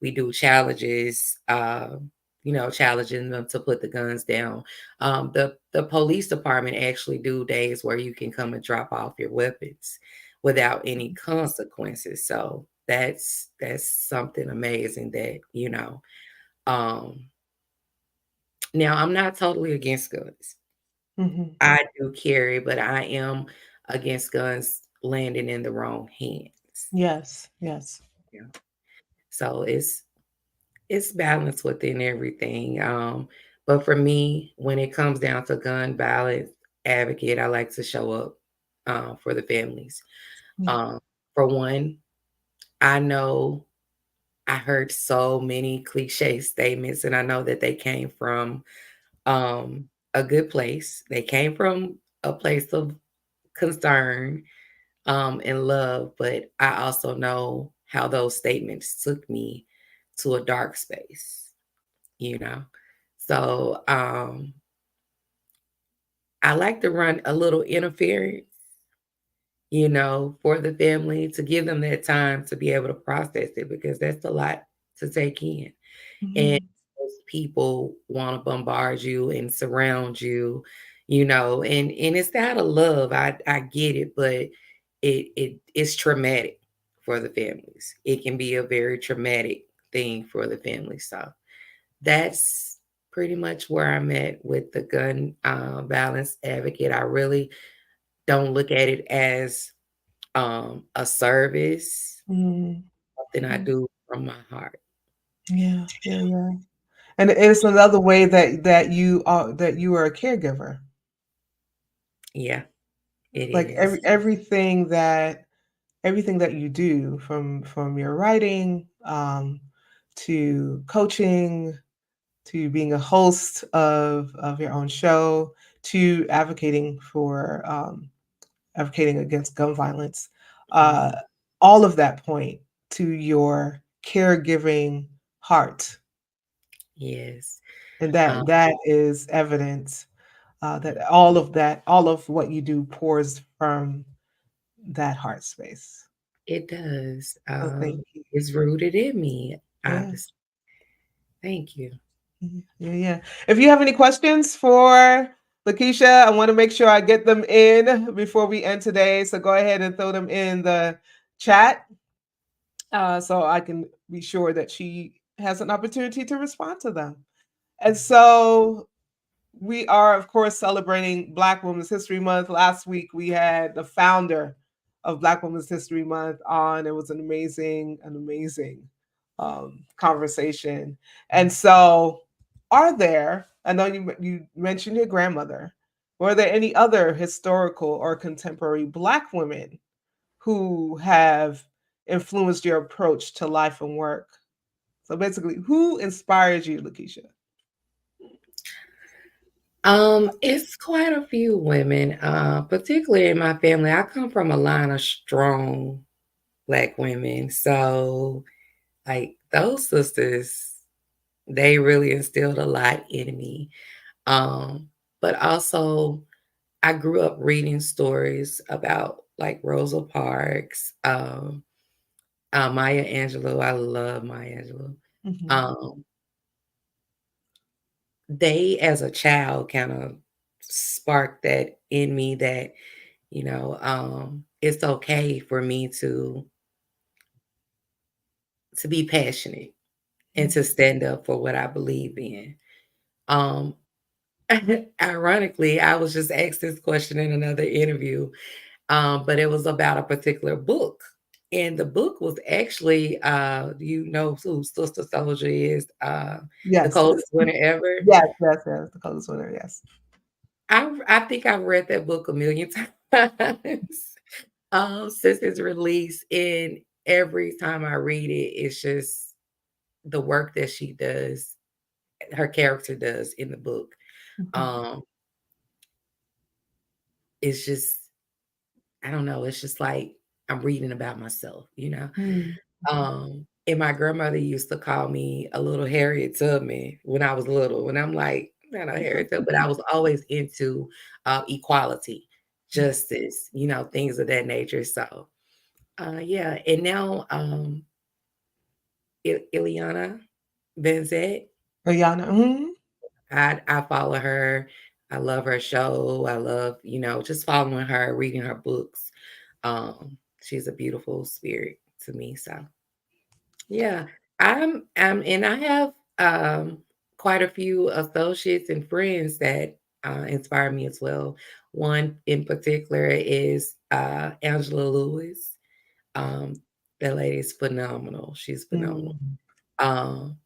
We do challenges. Challenging them to put the guns down. The police department actually do days where you can come and drop off your weapons without any consequences. So that's something amazing that Um, now I'm not totally against guns. Mhm. I do carry, but I am against guns landing in the wrong hands. Yes, yes. Yeah. So it's balance within everything. But for me, when it comes down to gun violence advocate, I like to show up for the families. Yeah. Um, for one, I know I heard so many cliche statements, and I know that they came from a good place. They came from a place of concern and love, but I also know how those statements took me to a dark space, you know. So I like to run a little interference, for the family to give them that time to be able to process it because that's a lot to take in. And Mhm, most people want to bombard you and surround you, and it's out of love. I get it, but it's traumatic for the families. It can be a very traumatic thing for the family. So that's pretty much where I'm at with the gun violence advocate. I really don't look at it as a service, mhm, something I mm. do from my heart. Yeah, yeah, yeah. And it's another way that you are a caregiver. Yeah, it Like is. everything that you do from your writing, to coaching, to being a host of your own show, to advocating against gun violence, uh, Mhm. all of that point to your caregiving heart, Yes. and Um, that is evidence that all of what you do pours from that heart space. it does. So thank you. It's rooted in me, Yeah. obviously. Thank you. Mhm. Yeah, yeah. If you have any questions for Lakecia, I want to make sure I get them in before we end today. So go ahead and throw them in the chat, so I can be sure that she has an opportunity to respond to them. And so we are, of course, celebrating Black Women's History Month. Last week we had the founder of Black Women's History Month on. It was an amazing conversation. And so, I know you mentioned your grandmother. Were there any other historical or contemporary Black women who have influenced your approach to life and work? So basically, who inspires you, Lakecia? It's quite a few women, particularly in my family. I come from a line of strong Black women. So, like, those sisters, they really instilled a lot in me. Um, but also, I grew up reading stories about like Rosa Parks. Maya Angelou. I love Maya Angelou. Mhm. Um, they, as a child, kind of sparked that in me that, it's okay for me to be passionate and Mm. to stand up for what I believe in. Um, Ironically, I was just asked this question in another interview, but it was about a particular book. And the book was actually, you know who Sister Soldier is, the Yes. coldest winter ever. Yes, yes, yes. The coldest winter, yes. I think I've read that book a million times since its release, and every time I read it, it's just the work that she does, her character does in the book. Mhm. Um, it's just I don't know, it's just like I'm reading about myself, you know? Mm. Mhm. And my grandmother used to call me a little Harriet Tubman when I was little, and I'm like, "I'm not a Harriet Tubman," but I was always into, equality, justice, things of that nature, so, yeah, and now, Ileana Benzet, Rihanna. Mhm. I follow her, I love her show, I love, just following her, reading her books. She's a beautiful spirit to me. So yeah, and I have quite a few associates and friends that inspire me as well. One in particular is Angela Lewis. Um, that lady is phenomenal. She's phenomenal. Mm. Um,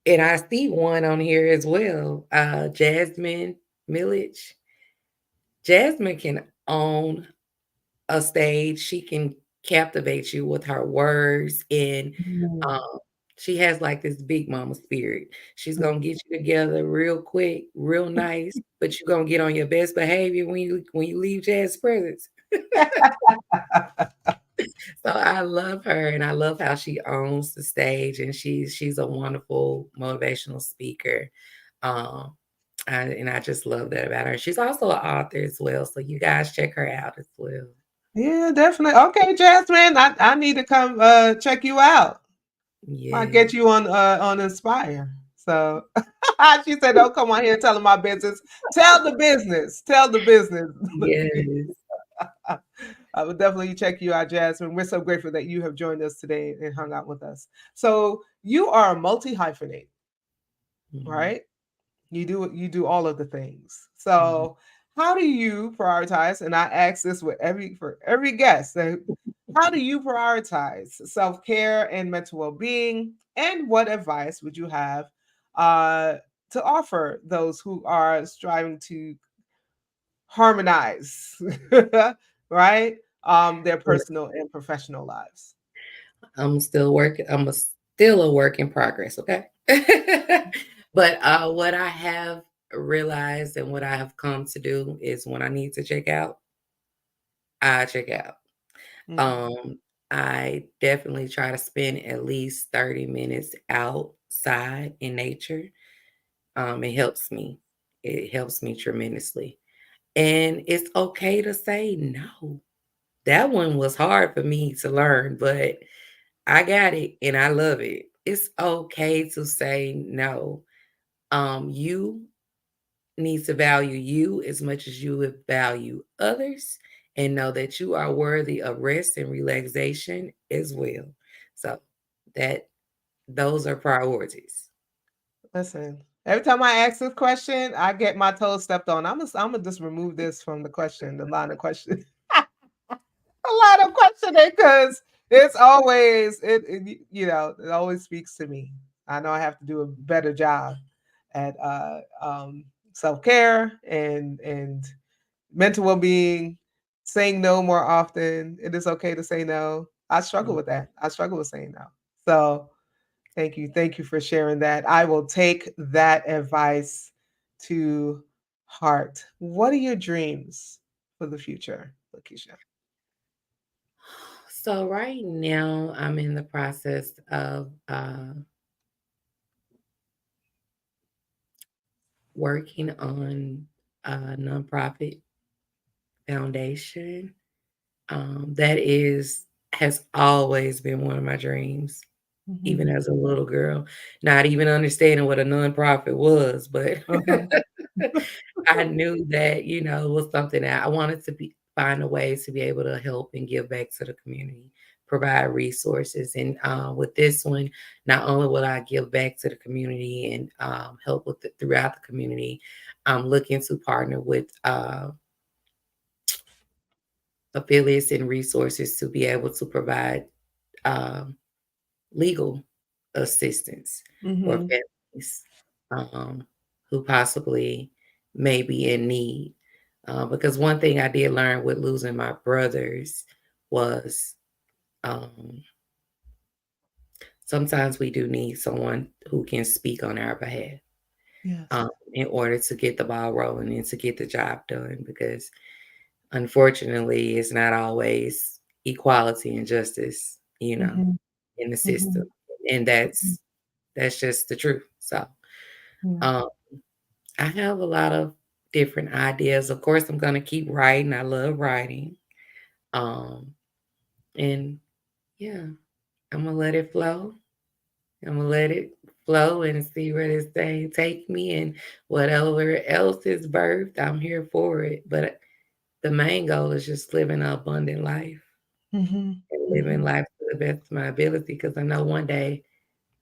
and I see one on here as well, Jasmine Millich. Jasmine can own a stage. She can captivate you with her words, and Mm. um, she has like this big mama spirit. She's Mm. gonna get you together real quick, real nice, but you're gonna get on your best behavior when you leave Jazz presence. So I love her, and I love how she owns the stage, and she's a wonderful motivational speaker. Um, and I just love that about her. She's also an author as well, so you guys check her out as well. Yeah, definitely. Okay, Jasmine, I need to come check you out. Might Yeah, get you on Inspire. So she said, "Don't come on here telling my business. Tell the business. Tell the business." yes. I would definitely check you out, Jasmine. We're so grateful that you have joined us today and hung out with us. So you are a multi hyphenate, Mhm, right? You do all of the things. mhm. So how do you prioritize? And I ask this with every guest. So how do you prioritize self-care and mental well-being? And what advice would you have uh, to offer those who are striving to harmonize, right? Their Yeah, personal and professional lives. I'm still a work in progress, okay? But, what I have realized and what I have come to do is when I need to check out, I check out. Mm. Um, I definitely try to spend at least 30 minutes outside in nature. It helps me. It helps me tremendously. And it's okay to say no. That one was hard for me to learn, but I got it and I love it. It's okay to say no. You need to value you as much as you would value others and know that you are worthy of rest and relaxation as well. So that those are priorities. Listen, every time I ask this question, I get my toes stepped on. I'm gonna just remove this from the question, the line of question, a line of questioning, because it's always it always speaks to me. I know I have to do a better job at self care and mental well being, saying no more often. It is okay to say no. I struggle Mm. with that. I struggle with saying no. So thank you. Thank you for sharing that. I will take that advice to heart. What are your dreams for the future, Lakecia? So right now I'm in the process of working on a nonprofit foundation that is has always been one of my dreams, even Mhm. as a little girl, not even understanding what a nonprofit was, but Uh-huh. I knew that, it was something that I wanted to find a way to be able to help and give back to the community, provide resources. And with this one, not only will I give back to the community and help with it throughout the community, I'm looking to partner with affiliates and resources to be able to provide um, legal assistance for Mhm. families um, who possibly may be in need. Because one thing I did learn with losing my brothers was um, sometimes we do need someone who can speak on our behalf Yes. in order to get the ball rolling and to get the job done. Because unfortunately, it's not always equality and justice, Mhm. in the system, Mhm. and Mhm. that's just the truth. So, Yeah. um, I have a lot of different ideas. Of course, I'm gonna keep writing. I love writing. Um, and yeah, I'm gonna let it flow. I'm gonna let it flow and see where this thing take me and whatever else is birthed, I'm here for it. But the main goal is just living an abundant life Mhm. and living Mhm. life to the best of my ability because I know one day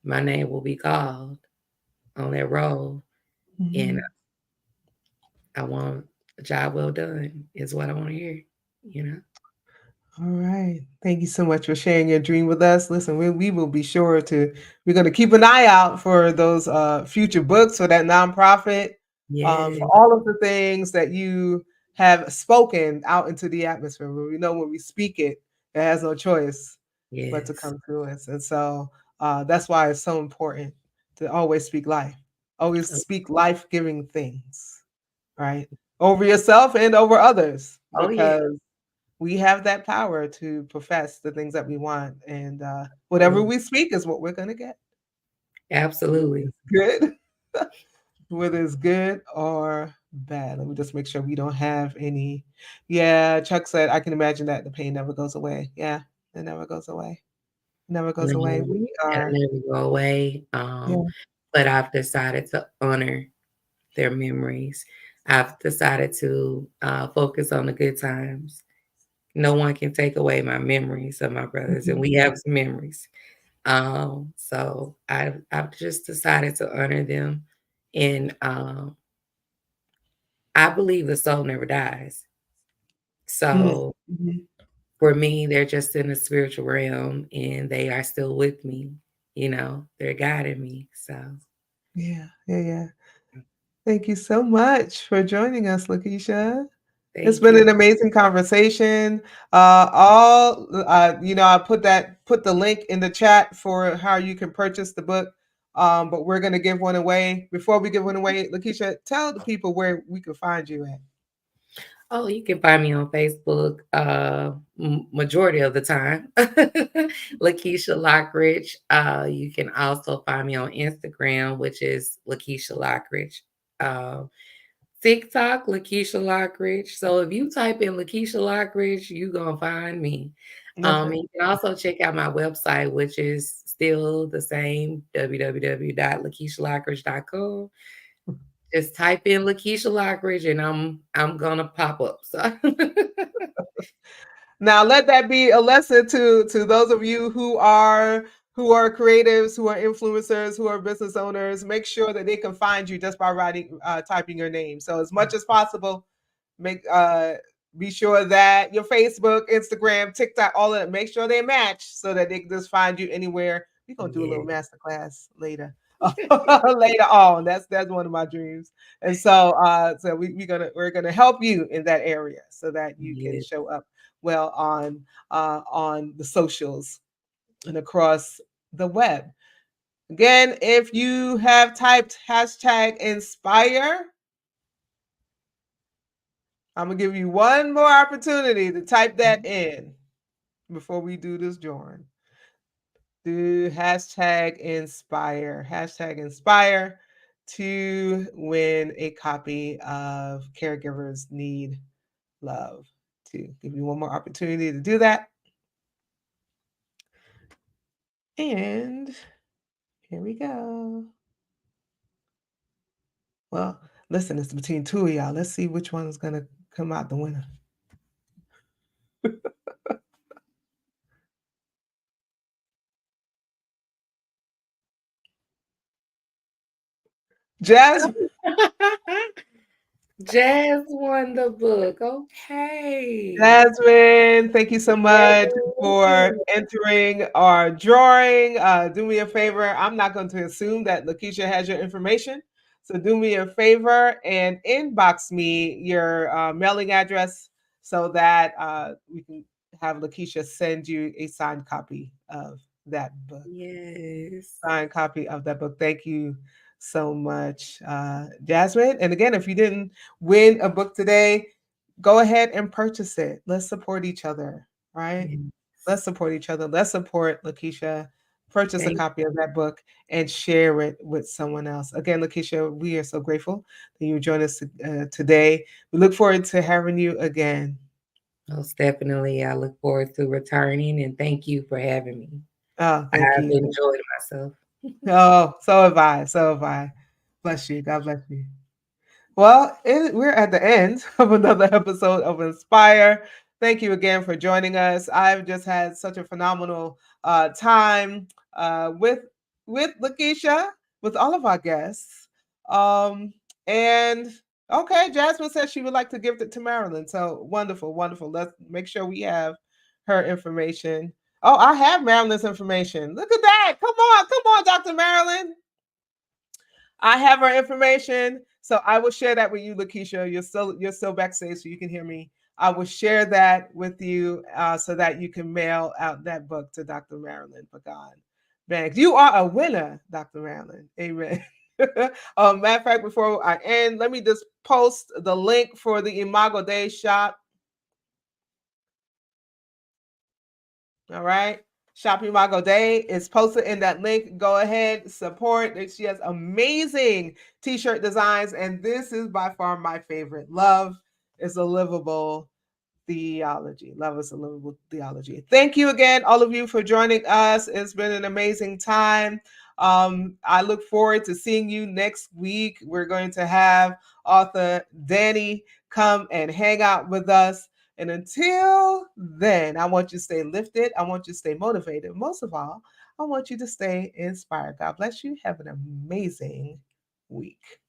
my name will be called on that roll and Mhm. I want a job well done is what I want to hear, you know? All right. Thank you so much for sharing your dream with us. Listen, we will be sure to, we're going to keep an eye out for those future books for that nonprofit, Yeah, for all of the things that you have spoken out into the atmosphere. We know when we speak it, it has no choice but to yes. come through us. And so that's why it's so important to always speak life, always Oh, speak life giving things, right? Over yourself and over others, oh yeah. because we have that power to profess the things that we want, and whatever Oh, we speak is what we're going to get, whether absolutely. it's good, whether it's good or bad. Let me just make sure we don't have any. Yeah, Chuck said I can imagine that the pain never goes away. Yeah, it never goes away. Never goes away. No, We that'll are. never go away. Yeah. But I've decided to honor their memories. I've decided to focus on the good times. No one can take away my memories of my brothers, and Mhm. we have some memories. So I've just decided to honor them, and I believe the soul never dies. Mm. So Mhm. for me, they're just in the spiritual realm, and they are still with me. They're guiding me. So Yeah. Yeah. Yeah. Thank you so much for joining us, Lakecia. It's thank been you. an amazing conversation. I put the link in the chat for how you can purchase the book. But we're gonna give one away. Before we give one away, Lakecia, tell the people where we can find you at. Oh, you can find me on Facebook, majority of the time. Lakecia Lockeridge. You can also find me on Instagram, which is Lakecia Lockeridge. Uh, TikTok, Lakecia Lockeridge. So if you type in Lakecia Lockeridge, you're gonna find me. Okay. And you can also check out my website, which is still the same, www.lakecialockeridge.com. Just type in Lakecia Lockeridge and I'm gonna pop up. So Now let that be a lesson to those of you who are creatives, who are influencers, who are business owners. Make sure that they can find you just by typing your name. So as much as possible, make be sure that your Facebook, Instagram, TikTok, all of it, make sure they match so that they can just find you anywhere. We're gonna do a yeah. little master class later. Later on. That's one of my dreams. And so we're gonna help you in that area so that you can Yeah. show up well on the socials and across the web. Again, if you have typed hashtag inspire, I'm gonna give you one more opportunity to type that in before we do this join. Do hashtag inspire to win a copy of Caregivers Need Love. To give you one more opportunity to do that. And here we go. Well, listen, it's between two of y'all. Let's see which one is going to come out the winner. Jazz. Jazz won the book. Okay. Jasmine, thank you so much for Yes. entering our drawing. Do me a favor. I'm not going to assume that Lakecia has your information. So do me a favor and inbox me your mailing address so that we can have Lakecia send you a signed copy of that book. Yes. Signed copy of that book. Thank you so much, Jasmine. And again, if you didn't win a book today, go ahead and purchase it. Let's support each other, right? Yes. Let's support each other. Let's support Lakecia. Purchase a Thank copy of that book and share it with someone else. Again, Lakecia, we are so grateful that you joined us today. We look forward to having you again. Most definitely. I look forward to returning and thank you for having me. Oh, thank I've you. enjoyed myself. Oh, so have I. So have I. Bless you. God bless you. Well, we're at the end of another episode of Inspire. Thank you again for joining us. I've just had such a phenomenal time with Lakecia, with all of our guests. Um, and okay, Jasmine says she would like to give it to Marilyn. So wonderful, wonderful. Let's make sure we have her information. Oh, I have Marilyn's information. Look at that. Come on, Dr. Marilyn. I have her information, so I will share that with you, Lakecia. You're still backstage, so you can hear me. I will share that with you so that you can mail out that book to Dr. Marilyn Pagan Banks. You are a winner, Dr. Marilyn. Amen. Matter of fact, before I end, let me just post the link for the Imago Day shop. All right. Shop Imago Day is posted in that link. Go ahead, support. She has amazing t-shirt designs, and this is by far my favorite. Love is a livable theology. Love is a livable theology. Thank you again, all of you, for joining us. It's been an amazing time. I look forward to seeing you next week. We're going to have author Danny come and hang out with us. And until then, I want you to stay lifted. I want you to stay motivated. Most of all, I want you to stay inspired. God bless you. Have an amazing week.